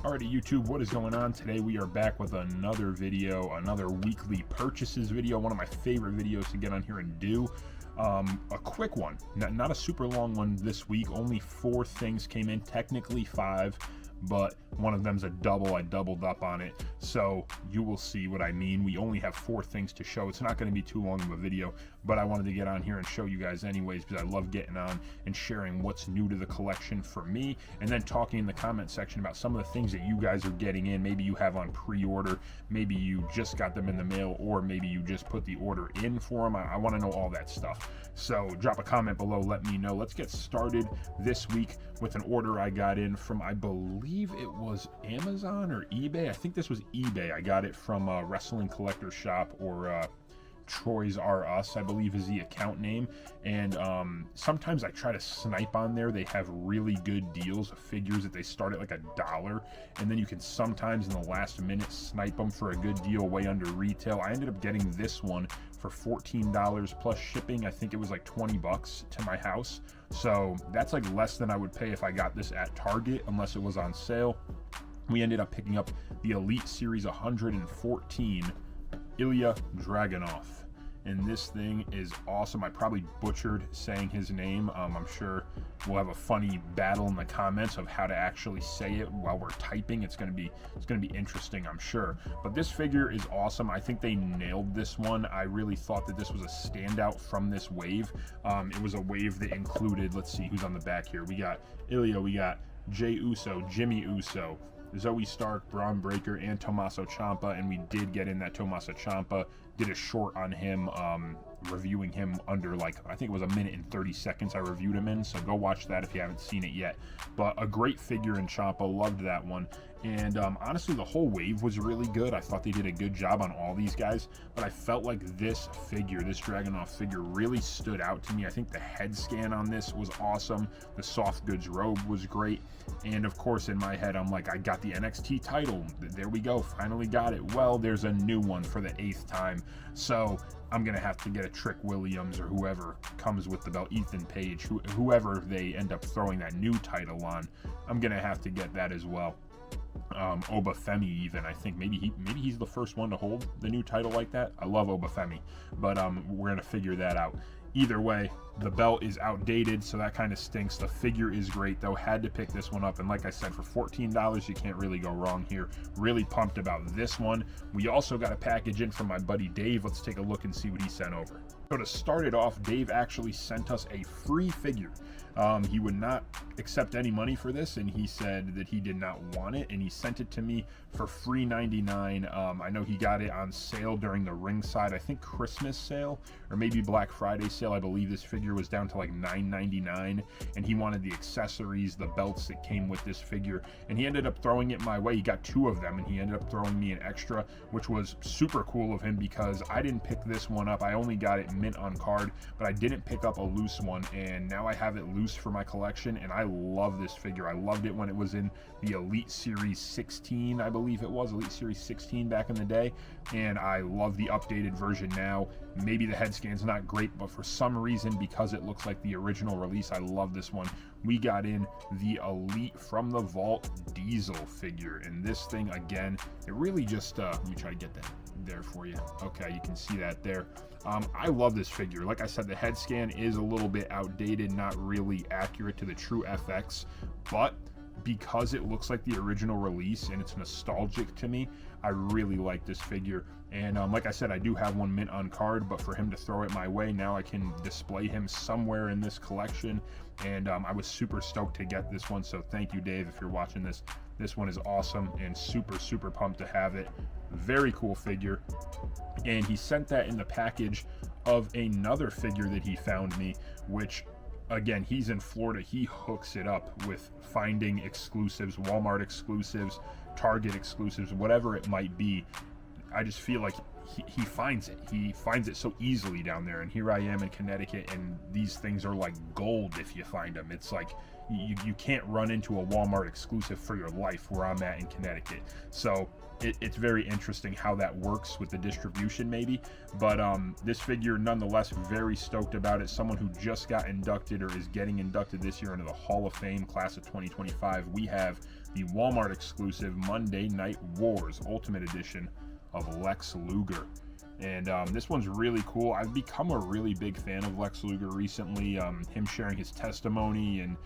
Alrighty, YouTube, what is going on? Today we are back with another video, another weekly purchases video, one of my favorite videos to get on here and do. A quick one, not a super long one this week. Only 4 things came in, technically 5, but one of them's a double. I doubled up on it, so you will see what I mean. We only have 4 things to show. It's not going to be too long of a video, but I wanted to get on here and show you guys anyways, because I love getting on and sharing what's new to the collection for me, and then talking in the comment section about some of the things that you guys are getting in. Maybe you have on pre-order, maybe you just got them in the mail, or maybe you just put the order in for them. I want to know all that stuff, so drop a comment below, let me know. Let's get started this week with an order I got in from, I believe it was Amazon or eBay. I think this was eBay. I got it from Wrestling Collector Shop, or Troy's R Us, I believe is the account name. And sometimes I try to snipe on there. They have really good deals of figures that they start at like $1, and then you can sometimes in the last minute snipe them for a good deal way under retail. I ended up getting this one for $14 plus shipping. I think it was like 20 bucks to my house, so that's like less than I would pay if I got this at Target, unless it was on sale. We ended up picking up the Elite Series 114 Ilya Dragunov, and this thing is awesome. I probably butchered saying his name. I'm sure we'll have a funny battle in the comments of how to actually say it while we're typing. It's gonna be interesting, I'm sure. But this figure is awesome. I think they nailed this one. I really thought that this was a standout from this wave. It was a wave that included, let's see who's on the back here. We got Ilya, we got Jey Uso, Jimmy Uso, Zoe Stark, Braun Breaker, and Tommaso Ciampa, and we did get in that Tommaso Ciampa. Did a short on him, reviewing him under, like, I think it was 1 minute and 30 seconds I reviewed him in, so go watch that if you haven't seen it yet. But a great figure in Ciampa, loved that one. And honestly, the whole wave was really good. I thought they did a good job on all these guys, but I felt like this figure, this Dragunov figure, really stood out to me. I think the head scan on this was awesome. The soft goods robe was great. And of course, in my head, I'm like, I got the NXT title. There we go, finally got it. Well, there's a new one for the 8th time. So I'm gonna have to get a Trick Williams or whoever comes with the belt, Ethan Page, whoever they end up throwing that new title on. I'm gonna have to get that as well. Obafemi, even, I think maybe he's the first one to hold the new title like that. I love Obafemi, but we're gonna figure that out. Either way, the belt is outdated, so that kind of stinks. The figure is great though. Had to pick this one up, and like I said, for $14 you can't really go wrong here. Really pumped about this one. We also got a package in from my buddy Dave. Let's take a look and see what he sent over. So to start it off, Dave actually sent us a free figure. He would not accept any money for this, and he said that he did not want it, and he sent it to me for free $99. I know he got it on sale during the ringside, I think Christmas sale, or maybe Black Friday sale. I believe this figure was down to like $9.99, and he wanted the accessories, the belts that came with this figure, and he ended up throwing it my way. He got 2 of them, and he ended up throwing me an extra, which was super cool of him, because I didn't pick this one up. I only got it mint on card, but I didn't pick up a loose one, and now I have it loose for my collection, and I love this figure. I loved it when it was in the Elite Series 16, I believe it was, Elite Series 16 back in the day, and I love the updated version now. Maybe the head scan's not great, but for some reason, because it looks like the original release, I love this one. We got in the Elite from the Vault Diesel figure, and this thing, again, it really just, let me try to get that there for you. Okay, you can see that there. I love this figure. Like I said, the head scan is a little bit outdated, not really accurate to the true FX, but because it looks like the original release and it's nostalgic to me, I really like this figure. And like I said, I do have one mint on card, but for him to throw it my way, now I can display him somewhere in this collection, and I was super stoked to get this one. So thank you, Dave, if you're watching this. This one is awesome, and super pumped to have it. Very cool figure. And he sent that in the package of another figure that he found me, which, again, he's in Florida. He hooks it up with finding exclusives, Walmart exclusives, Target exclusives, whatever it might be. I just feel like he finds it. He finds it so easily down there. And here I am in Connecticut, and these things are like gold if you find them. It's like you can't run into a Walmart exclusive for your life where I'm at in Connecticut. So it's very interesting how that works with the distribution, maybe. But this figure, nonetheless, very stoked about it. Someone who just got inducted or is getting inducted this year into the Hall of Fame class of 2025. We have the Walmart exclusive Monday Night Wars Ultimate Edition of Lex Luger. And this one's really cool. I've become a really big fan of Lex Luger recently. Him sharing his testimony and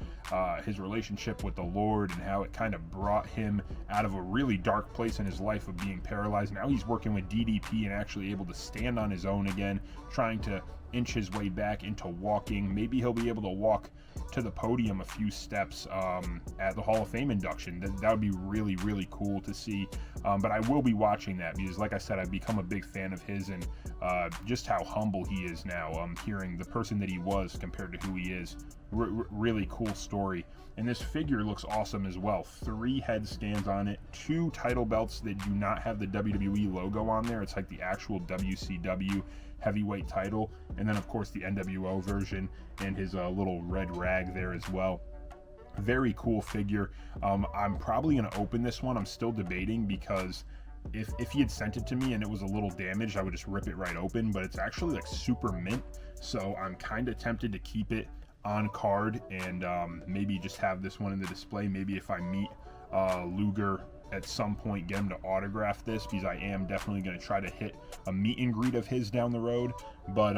his relationship with the Lord, and how it kind of brought him out of a really dark place in his life of being paralyzed. Now he's working with DDP and actually able to stand on his own again, trying to inch his way back into walking. Maybe he'll be able to walk to the podium a few steps at the Hall of Fame induction. That would be really, really cool to see. But I will be watching that because, like I said, I've become a big fan of his, and just how humble he is now, hearing the person that he was compared to who he is. Really cool story. And this figure looks awesome as well. 3 head scans on it, 2 title belts that do not have the WWE logo on there. It's like the actual WCW heavyweight title, and then of course the NWO version, and his little red rag there as well. Very cool figure. I'm probably going to open this one. I'm still debating, because if he had sent it to me and it was a little damaged, I would just rip it right open, but it's actually like super mint, so I'm kind of tempted to keep it on card and maybe just have this one in the display. Maybe if I meet Luger at some point, get him to autograph this, because I am definitely going to try to hit a meet and greet of his down the road. But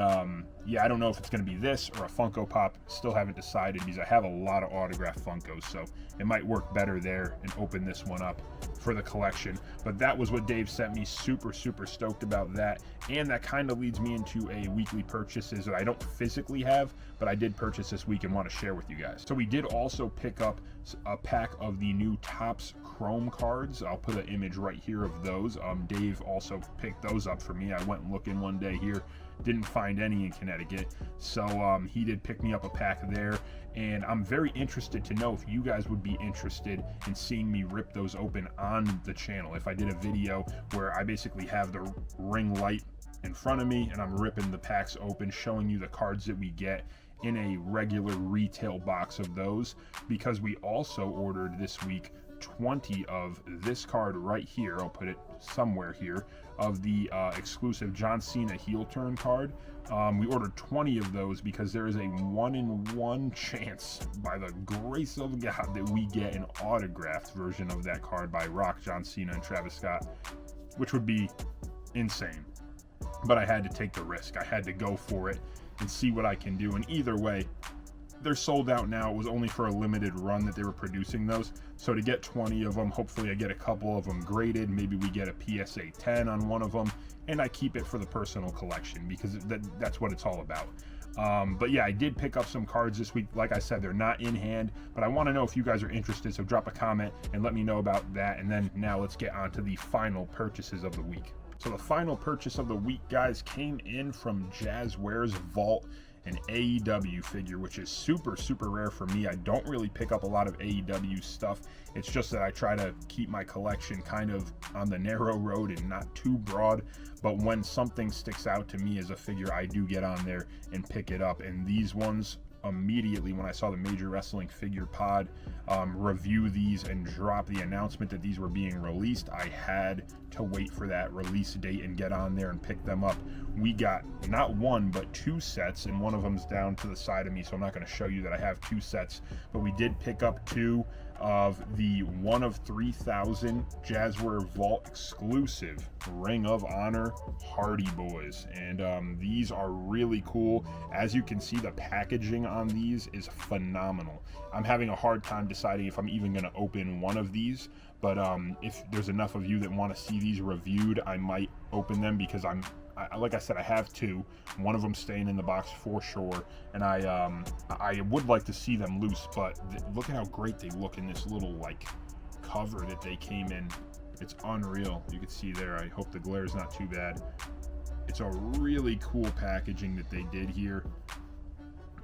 yeah, I don't know if it's going to be this or a Funko Pop. Still haven't decided, because I have a lot of autographed Funkos, so it might work better there and open this one up for the collection. But that was what Dave sent me. Super stoked about that. And that kind of leads me into a weekly purchases that I don't physically have, but I did purchase this week and want to share with you guys. So we did also pick up a pack of the new Topps Chrome cards. I'll put an image right here of those. Dave also picked those up for me. I went looking one day here, didn't find any in Connecticut, so he did pick me up a pack there, and I'm very interested to know if you guys would be interested in seeing me rip those open on the channel. If I did a video where I basically have the ring light in front of me and I'm ripping the packs open, showing you the cards that we get in a regular retail box of those, because we also ordered this week 20 of this card right here. I'll put it somewhere here, of the exclusive John Cena heel turn card. We ordered 20 of those because there is a 1-in-1 chance, by the grace of God, that we get an autographed version of that card by Rock, John Cena, and Travis Scott, which would be insane. But I had to take the risk. I had to go for it and see what I can do. And either way, they're sold out now. It was only for a limited run that they were producing those. So to get 20 of them, hopefully I get a couple of them graded. Maybe we get a PSA 10 on one of them, and I keep it for the personal collection, because that's what it's all about. But yeah, I did pick up some cards this week. Like I said, they're not in hand, but I want to know if you guys are interested. So drop a comment and let me know about that. And then now let's get on to the final purchases of the week. So the final purchase of the week, guys, came in from Jazwares Vault, an AEW figure, which is super rare for me. I don't really pick up a lot of AEW stuff. It's just that I try to keep my collection kind of on the narrow road and not too broad. But when something sticks out to me as a figure, I do get on there and pick it up. And these ones, immediately when I saw the Major Wrestling Figure Pod review these and drop the announcement that these were being released, I had to wait for that release date and get on there and pick them up. We got not one but 2 sets, and one of them's down to the side of me, so I'm not going to show you that I have 2 sets, but we did pick up 2 of the 1 of 3,000 Jazwares Vault exclusive Ring of Honor Hardy Boys, and these are really cool. As you can see, the packaging on these is phenomenal. I'm having a hard time deciding if I'm even going to open one of these, but if there's enough of you that want to see these reviewed, I might open them, because like I said, I have 2. One of them staying in the box for sure, and I would like to see them loose. But look at how great they look in this little like cover that they came in. It's unreal. You can see there. I hope the glare is not too bad. It's a really cool packaging that they did here,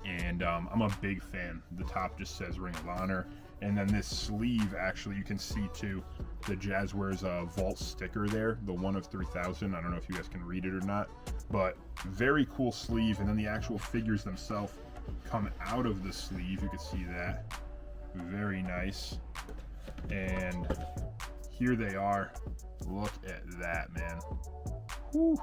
and I'm a big fan. The top just says Ring of Honor, and then this sleeve, actually, you can see too the Jazwares Vault sticker there, the 1 of 3,000. I don't know if you guys can read it or not, but very cool sleeve. And then the actual figures themselves come out of the sleeve. You can see that. Very nice. And here they are. Look at that, man. Whew.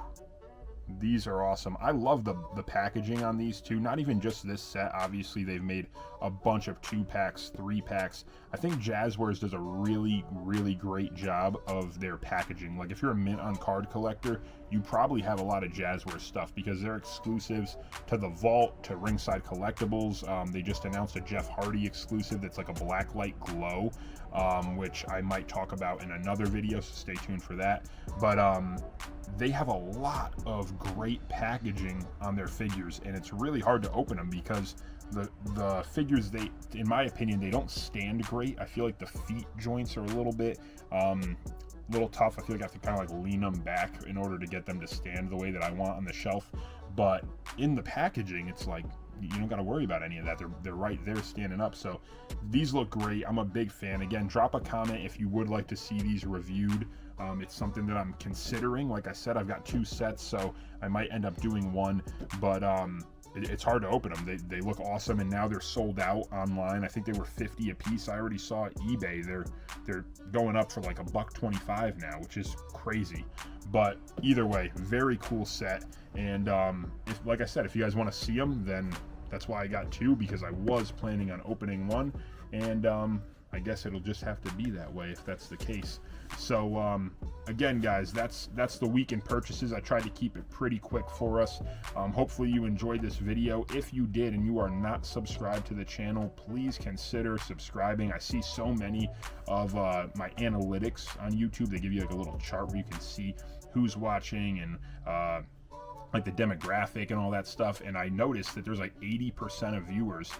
These are awesome. I love the packaging on these too. Not even just this set. Obviously, they've made a bunch of 2-packs, 3-packs. I think Jazwares does a really, really great job of their packaging. Like if you're a mint on card collector, you probably have a lot of Jazwares stuff because they're exclusives to the Vault, to Ringside Collectibles. They just announced a Jeff Hardy exclusive that's like a black light glow, which I might talk about in another video, so stay tuned for that. But they have a lot of great packaging on their figures, and it's really hard to open them because the figures, they, in my opinion, they don't stand great. I feel like the feet joints are a little bit tough. I feel like I have to kind of like lean them back in order to get them to stand the way that I want on the shelf. But in the packaging, it's like you don't got to worry about any of that. They're right there standing up. So these look great. I'm a big fan. Again, drop a comment if you would like to see these reviewed. It's something that I'm considering. Like I said, I've got 2 sets, so I might end up doing one, but it's hard to open them. They look awesome, and now they're sold out online. I think they were $50 a piece. I already saw eBay. They're going up for like $1.25 now, which is crazy. But either way, very cool set. And if, like I said, if you guys want to see them, then that's why I got 2, because I was planning on opening one, and I guess it'll just have to be that way if that's the case. So again, guys, that's the weekend purchases. I tried to keep it pretty quick for us. Hopefully you enjoyed this video. If you did and you are not subscribed to the channel, please consider subscribing. I see so many of my analytics on YouTube. They give you like a little chart where you can see who's watching and like the demographic and all that stuff. And I noticed that there's like 80% of viewers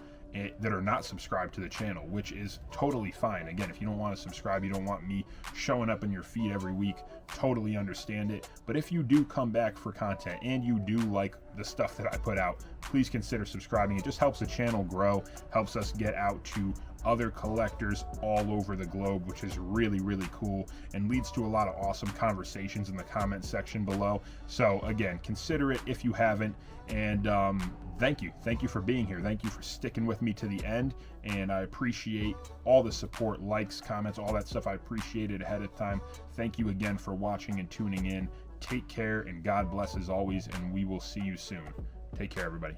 that are not subscribed to the channel, which is totally fine. Again, if you don't want to subscribe, you don't want me showing up in your feed every week, totally understand it. But if you do come back for content and you do like the stuff that I put out, please consider subscribing. It just helps the channel grow, helps us get out to other collectors all over the globe, which is really, really cool, and leads to a lot of awesome conversations in the comment section below. So again, consider it if you haven't, and thank you for being here. Thank you for sticking with me to the end, and I appreciate all the support, likes, comments, all that stuff. I appreciate it ahead of time. Thank you again for watching and tuning in. Take care, and God bless as always, and we will see you soon. Take care, everybody.